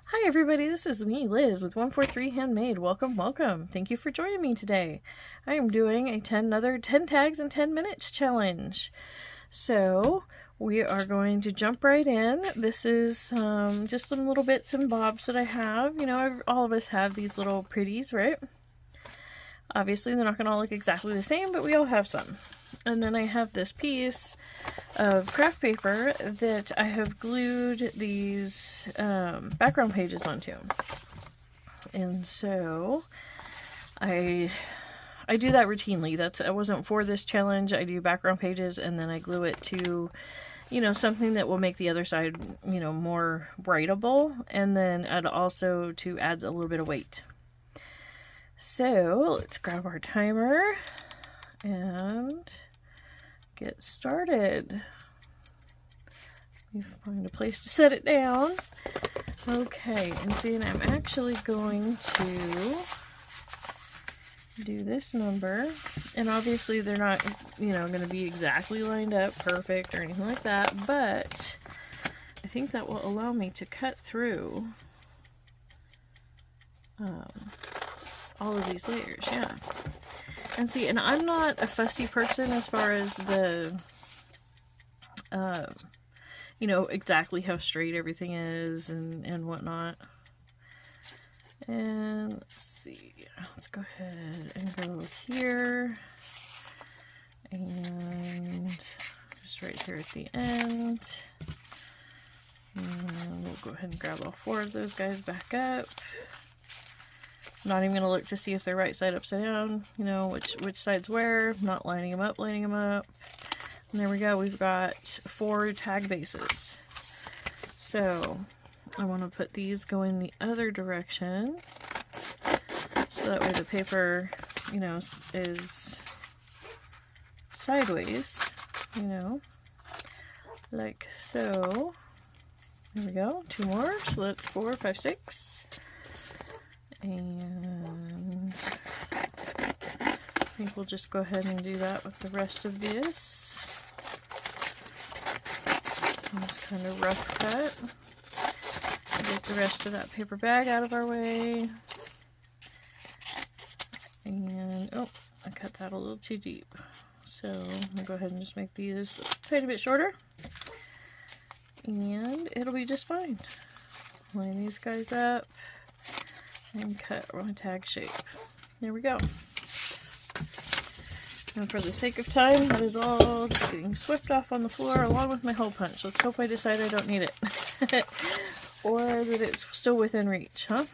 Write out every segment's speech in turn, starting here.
Hi everybody, this is me, Liz, with 143 Handmade. Welcome, welcome. Thank you for joining me today. I am doing another 10 tags in 10 minutes challenge. So, we are going to jump right in. This is just some little bits and bobs that I have. You know, all of us have these little pretties, right? Obviously, they're not going to all look exactly the same, but we all have some. And then I have this piece of craft paper that I have glued these background pages onto. And so I do that routinely. It wasn't for this challenge. I do background pages and then I glue it to, you know, something that will make the other side, you know, more writable, and then add also to adds a little bit of weight. So let's grab our timer and get started. You find a place to set it down. Okay, and see, I'm actually going to do this number, and obviously they're not, you know, going to be exactly lined up perfect or anything like that, but I think that will allow me to cut through all of these layers, yeah. And see, and I'm not a fussy person as far as the, you know, exactly how straight everything is and whatnot. And let's see, let's go ahead and go here. And just right here at the end. And we'll go ahead and grab all 4 of those guys back up. Not even going to look to see if they're right side upside down, you know, which side's where. Not lining them up, lining them up. And there we go, we've got 4 tag bases. So I want to put these going the other direction, so that way the paper, you know, is sideways, you know, like so. There we go, 2 more, so that's 4, 5, 6. And I think we'll just go ahead and do that with the rest of this. Just kind of rough cut. Get the rest of that paper bag out of our way. And, oh, I cut that a little too deep. So I'm going to go ahead and just make these a tiny bit shorter. And it'll be just fine. Line these guys up and cut my tag shape. There we go. And for the sake of time, that is all just getting swept off on the floor along with my hole punch. Let's hope I decide I don't need it. Or that it's still within reach, huh?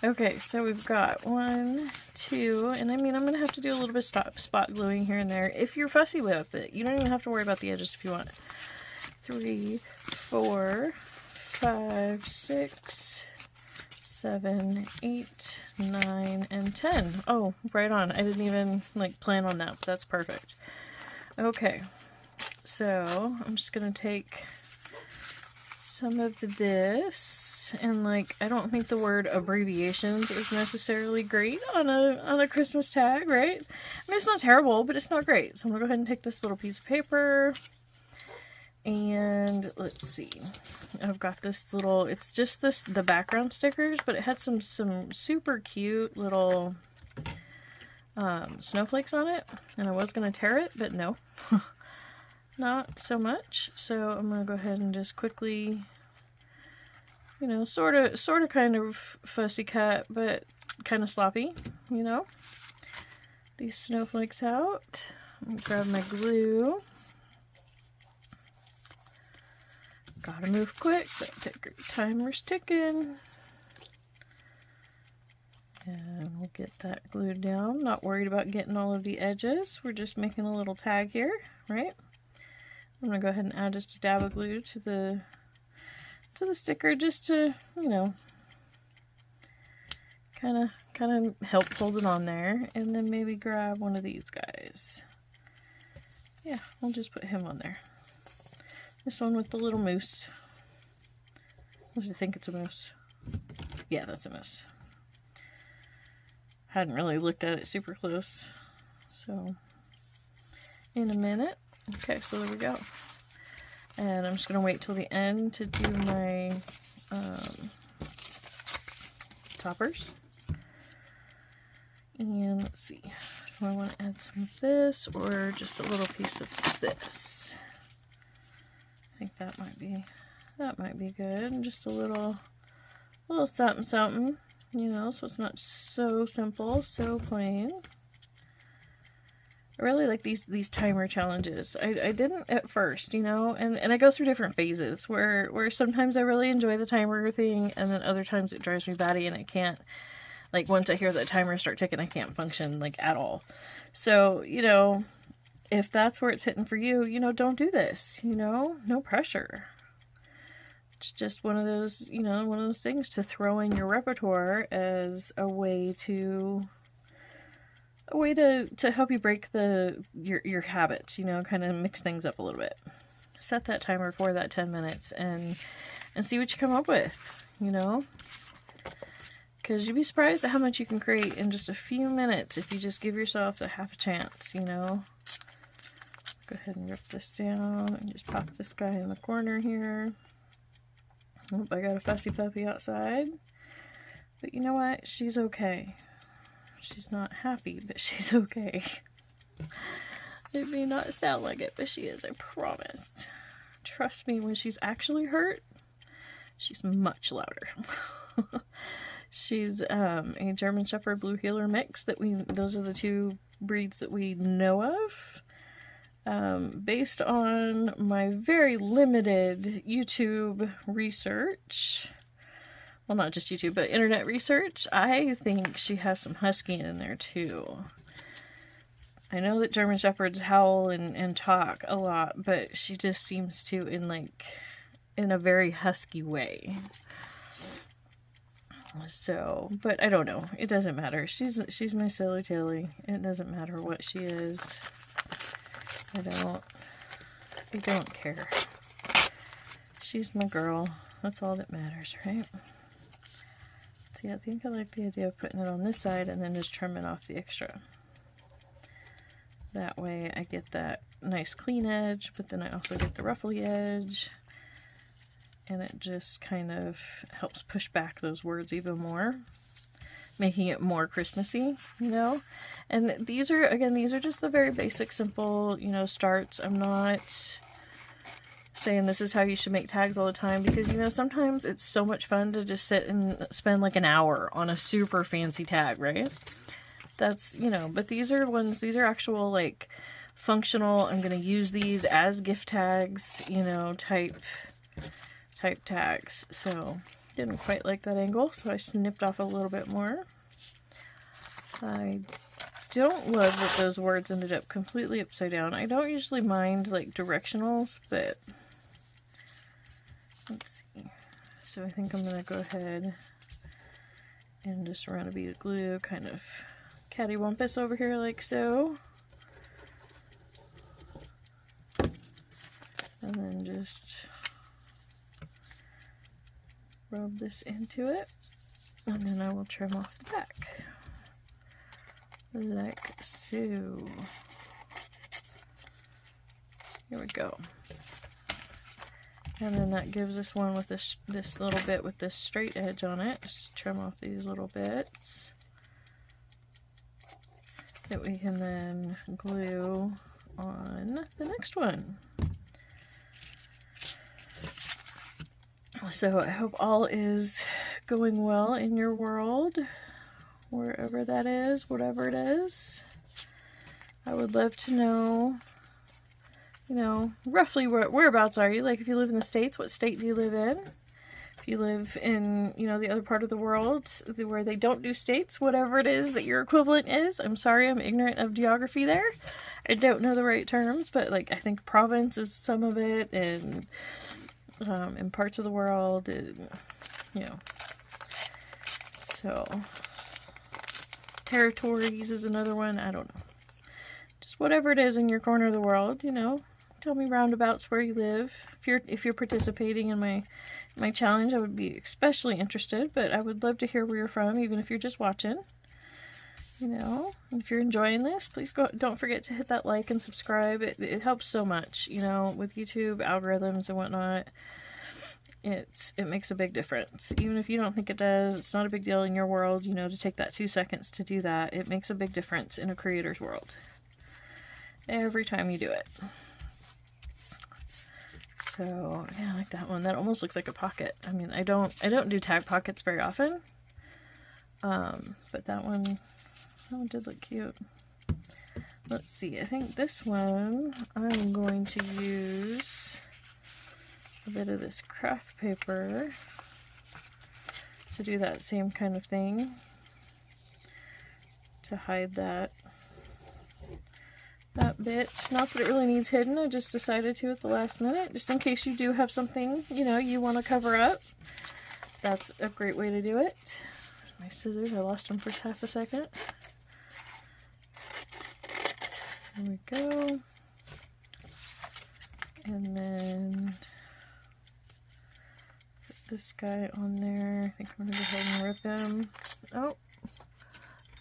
Okay, so we've got 1, 2, and I mean, I'm going to have to do a little bit of spot gluing here and there. If you're fussy with it, you don't even have to worry about the edges if you want. 3, 4, 5, 6, 7, 8, 9, and 10. Oh, right on. I didn't even like plan on that, but that's perfect. Okay, so I'm just gonna take some of this, and like, I don't think the word abbreviations is necessarily great on a Christmas tag, right? I mean, it's not terrible, but it's not great. So I'm gonna go ahead and take this little piece of paper. And let's see, I've got this little, it's just the background stickers, but it had some super cute little snowflakes on it, and I was going to tear it, but no, not so much. So I'm going to go ahead and just quickly, you know, sort of kind of fussy cut, but kind of sloppy, you know, these snowflakes out. I'm going to grab my glue. Gotta move quick, that timer's ticking. And we'll get that glued down. Not worried about getting all of the edges. We're just making a little tag here, right? I'm gonna go ahead and add just a dab of glue to the sticker, just to, you know, kind of help hold it on there. And then maybe grab one of these guys. Yeah, we'll just put him on there. This one with the little moose. Does it think it's a moose? Yeah, that's a moose. Hadn't really looked at it super close. So, in a minute. Okay, so there we go. And I'm just going to wait till the end to do my toppers. And let's see, do I want to add some of this or just a little piece of this? I think that might be good. Just a little something something, you know, so it's not so simple, so plain. I really like these timer challenges. I didn't at first, you know, and I go through different phases where sometimes I really enjoy the timer thing, and then other times it drives me batty and I can't, like, once I hear the timer start ticking, I can't function, like, at all. So, you know, if that's where it's hitting for you, you know, don't do this, you know, no pressure. It's just one of those, you know, one of those things to throw in your repertoire as a way to help you break your habits, you know, kind of mix things up a little bit. Set that timer for that 10 minutes and see what you come up with, you know, because you'd be surprised at how much you can create in just a few minutes if you just give yourself a half a chance, you know. Go ahead and rip this down and just pop this guy in the corner here. Oh, I got a fussy puppy outside, but you know what, she's okay. She's not happy, but she's okay. It may not sound like it, but she is, I promise. Trust me, when she's actually hurt, she's much louder. She's a German Shepherd Blue Heeler mix those are the two breeds that we know of. Based on my very limited YouTube research, well, not just YouTube, but internet research, I think she has some husky in there too. I know that German Shepherds howl and talk a lot, but she just seems to in a very husky way. So, but I don't know. It doesn't matter. She's my silly Tilly. It doesn't matter what she is. I don't care. She's my girl. That's all that matters, right? See, I think I like the idea of putting it on this side and then just trimming off the extra. That way I get that nice clean edge, but then I also get the ruffly edge. And it just kind of helps push back those words even more, making it more Christmassy, you know? And these are just the very basic, simple, you know, starts. I'm not saying this is how you should make tags all the time, because, you know, sometimes it's so much fun to just sit and spend like an hour on a super fancy tag, right? That's, you know, but these are actual, like, functional, I'm going to use these as gift tags, you know, type tags. So didn't quite like that angle, so I snipped off a little bit more. I don't love that those words ended up completely upside down. I don't usually mind like directionals, but let's see. So I think I'm gonna go ahead and just run a bead of glue, kind of cattywampus over here like so. And then just rub this into it, and then I will trim off the back like so. Here we go. And then that gives us one with this little bit with this straight edge on it. Just trim off these little bits that we can then glue on the next one. So I hope all is going well in your world, wherever that is, whatever it is. I would love to know, you know, roughly whereabouts are you? Like, if you live in the States, what state do you live in? If you live in, you know, the other part of the world where they don't do states, whatever it is that your equivalent is. I'm sorry, I'm ignorant of geography there. I don't know the right terms, but, like, I think province is some of it, and in parts of the world, and, you know, so territories is another one. I don't know, just whatever it is in your corner of the world, you know, tell me roundabouts where you live. If you're participating in my challenge, I would be especially interested, but I would love to hear where you're from, even if you're just watching, you know. And if you're enjoying this, please don't forget to hit that like and subscribe. It helps so much, you know, with YouTube algorithms and whatnot. it makes a big difference. Even if you don't think it does, it's not a big deal in your world, you know, to take that 2 seconds to do that. It makes a big difference in a creator's world. Every time you do it. So, yeah, I like that one. That almost looks like a pocket. I mean, I don't do tag pockets very often. But that one did look cute. Let's see, I think this one, I'm going to use a bit of this craft paper to do that same kind of thing, to hide that bit. Not that it really needs hidden, I just decided to at the last minute, just in case you do have something, you know, you want to cover up. That's a great way to do it. My scissors, I lost them for half a second. There we go. And then put this guy on there. I think I'm going to go ahead and rip him. Oh,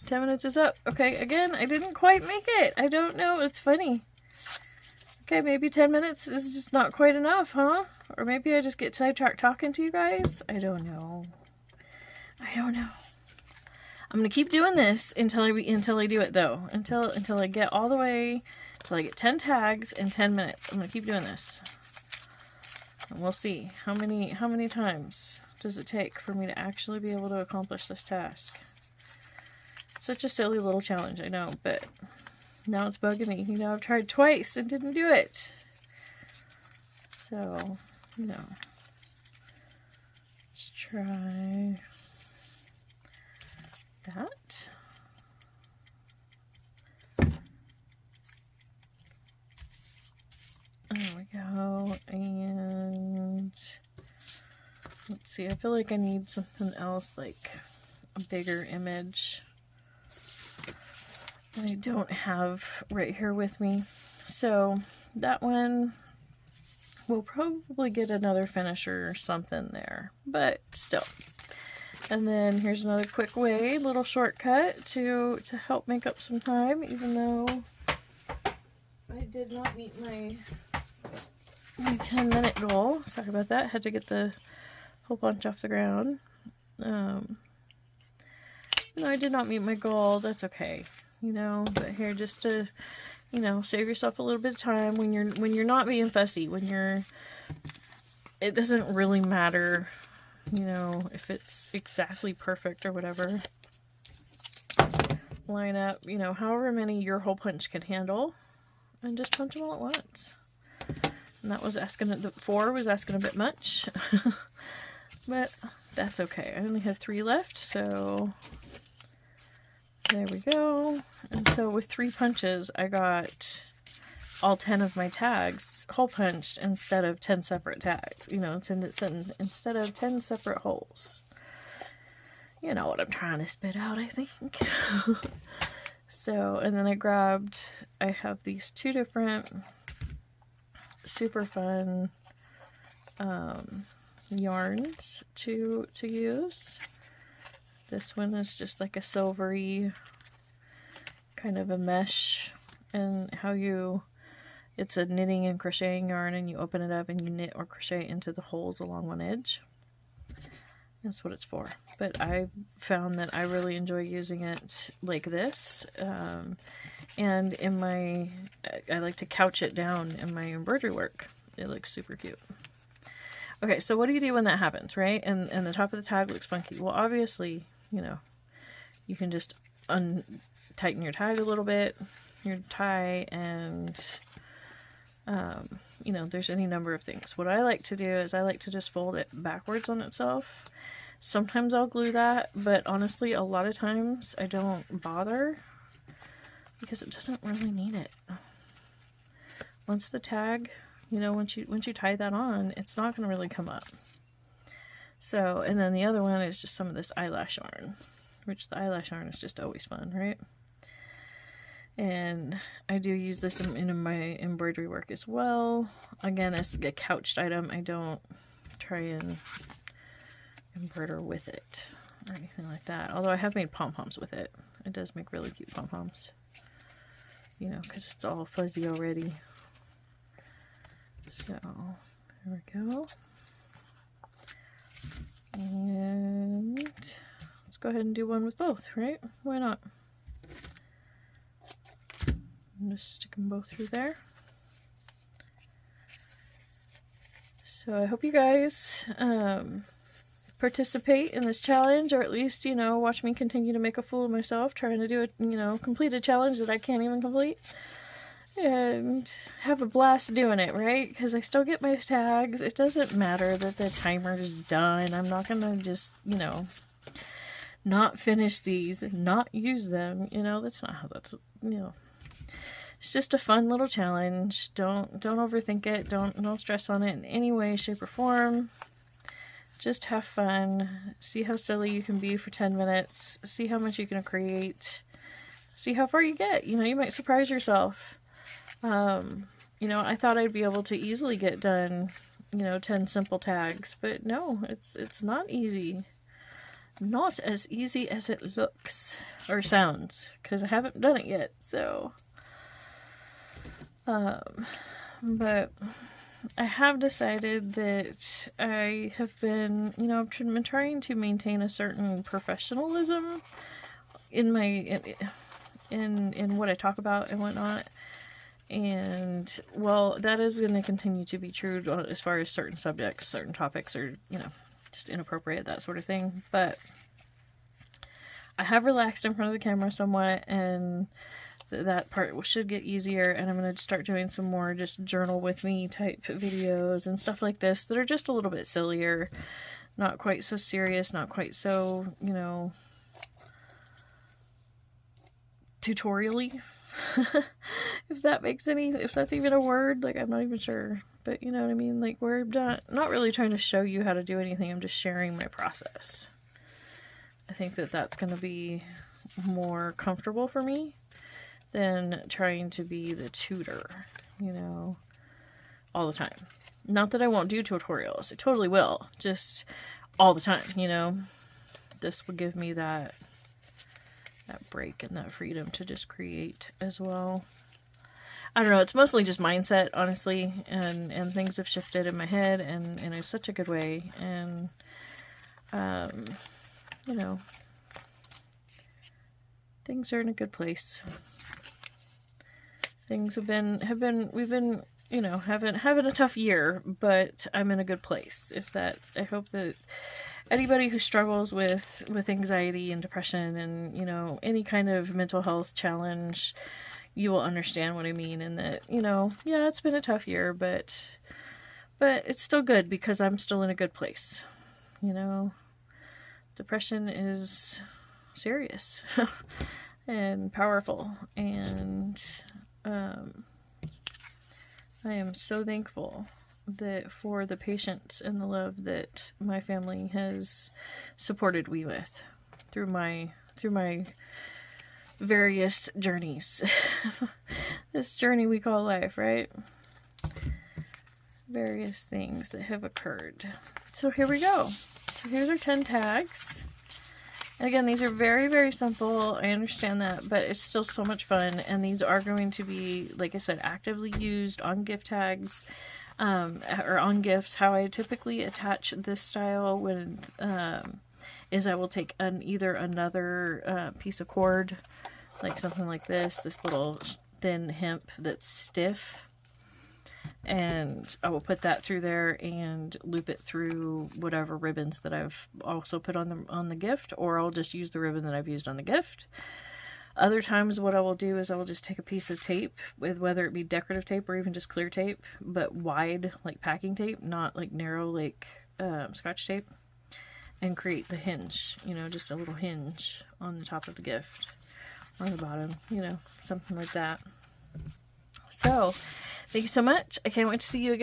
10 minutes is up. Okay, again, I didn't quite make it. I don't know. It's funny. Okay, maybe 10 minutes is just not quite enough, huh? Or maybe I just get sidetracked talking to you guys. I don't know. I don't know. I'm gonna keep doing this until I do it though. Until I get all the way, until I get 10 tags in 10 minutes. I'm gonna keep doing this. And we'll see how many times does it take for me to actually be able to accomplish this task. It's such a silly little challenge, I know, but now it's bugging me. You know, I've tried twice and didn't do it. So, you know. Let's try that. There we go. And let's see, I feel like I need something else, like a bigger image that I don't have right here with me. So that one, we'll probably get another finisher or something there, but still. And then here's another quick way, little shortcut to help make up some time, even though I did not meet my 10-minute goal. Sorry about that. Had to get the whole bunch off the ground. No, I did not meet my goal. That's okay. You know, but here, just to, you know, save yourself a little bit of time when you're not being fussy, it doesn't really matter, you know, if it's exactly perfect or whatever. Line up, you know, however many your hole punch can handle, and just punch them all at once. And that was asking, the 4 was asking a bit much, but that's okay. I only have 3 left, so there we go. And so with 3 punches, I got all 10 of my tags hole punched instead of 10 separate tags. You know, instead of 10 separate holes. You know what I'm trying to spit out, I think. So, and then I have these 2 different super fun yarns to use. This one is just like a silvery kind of a mesh, and it's a knitting and crocheting yarn, and you open it up and you knit or crochet into the holes along one edge. That's what it's for. But I found that I really enjoy using it like this. And I like to couch it down in my embroidery work. It looks super cute. Okay, so what do you do when that happens, right? And the top of the tag looks funky. Well, obviously, you know, you can just tighten your tag a little bit, your tie, and you know, there's any number of things. What I like to do is I like to just fold it backwards on itself. Sometimes I'll glue that, but honestly, a lot of times I don't bother because it doesn't really need it. Once the tag, you know, once you tie that on, it's not going to really come up. So, and then the other one is just some of this eyelash yarn, which the eyelash yarn is just always fun, right? And I do use this in my embroidery work as well. Again, as a couched item, I don't try and embroider with it or anything like that. Although I have made pom-poms with it. It does make really cute pom-poms. You know, because it's all fuzzy already. So, there we go. And let's go ahead and do one with both, right? Why not? I'm just stick them both through there. So I hope you guys participate in this challenge, or at least, you know, watch me continue to make a fool of myself trying to do it, you know, complete a challenge that I can't even complete. And have a blast doing it, right? Because I still get my tags. It doesn't matter that the timer is done. I'm not gonna just, you know, not finish these and not use them. You know, that's not how that's, you know. It's just a fun little challenge. Don't overthink it. Don't stress on it in any way, shape, or form. Just have fun. See how silly you can be for 10 minutes. See how much you can create. See how far you get. You know, you might surprise yourself. You know, I thought I'd be able to easily get done, you know, 10 simple tags, but no, it's not easy. Not as easy as it looks or sounds, because I haven't done it yet, so. But I have decided that I have been, you know, I've been trying to maintain a certain professionalism in my, in what I talk about and whatnot. And, well, that is going to continue to be true as far as certain subjects, certain topics are, you know, just inappropriate, that sort of thing. But I have relaxed in front of the camera somewhat, and that part should get easier. And I'm going to start doing some more just journal with me type videos and stuff like this that are just a little bit sillier, not quite so serious, not quite so, you know, tutorial-y. If that makes any, if that's even a word, like, I'm not even sure, but you know what I mean, like, we're not really trying to show you how to do anything, I'm just sharing my process. I think that that's going to be more comfortable for me than trying to be the tutor, you know, all the time. Not that I won't do tutorials, I totally will, just all the time, you know. This will give me that break and that freedom to just create as well. I don't know, it's mostly just mindset, honestly, and things have shifted in my head and in such a good way, and you know, things are in a good place. Things we've been, you know, having a tough year, but I'm in a good place. I hope that anybody who struggles with anxiety and depression and, you know, any kind of mental health challenge, you will understand what I mean, and that, you know, yeah, it's been a tough year, but it's still good because I'm still in a good place. You know, depression is serious and powerful, and I am so thankful that for the patience and the love that my family has supported me with through my various journeys. This journey we call life, right? Various things that have occurred. So here we go. So here's our 10 tags. And again, these are very, very simple. I understand that, but it's still so much fun. And these are going to be, like I said, actively used on gift tags, or on gifts. How I typically attach this style when is I will take either another piece of cord, like something like this little thin hemp that's stiff, and I will put that through there and loop it through whatever ribbons that I've also put on the gift, or I'll just use the ribbon that I've used on the gift. Other times what I will do is I will just take a piece of tape, with whether it be decorative tape or even just clear tape, but wide like packing tape, not like narrow like Scotch tape, and create the hinge, you know, just a little hinge on the top of the gift, or on the bottom, you know, something like that. So, thank you so much. I can't wait to see you again.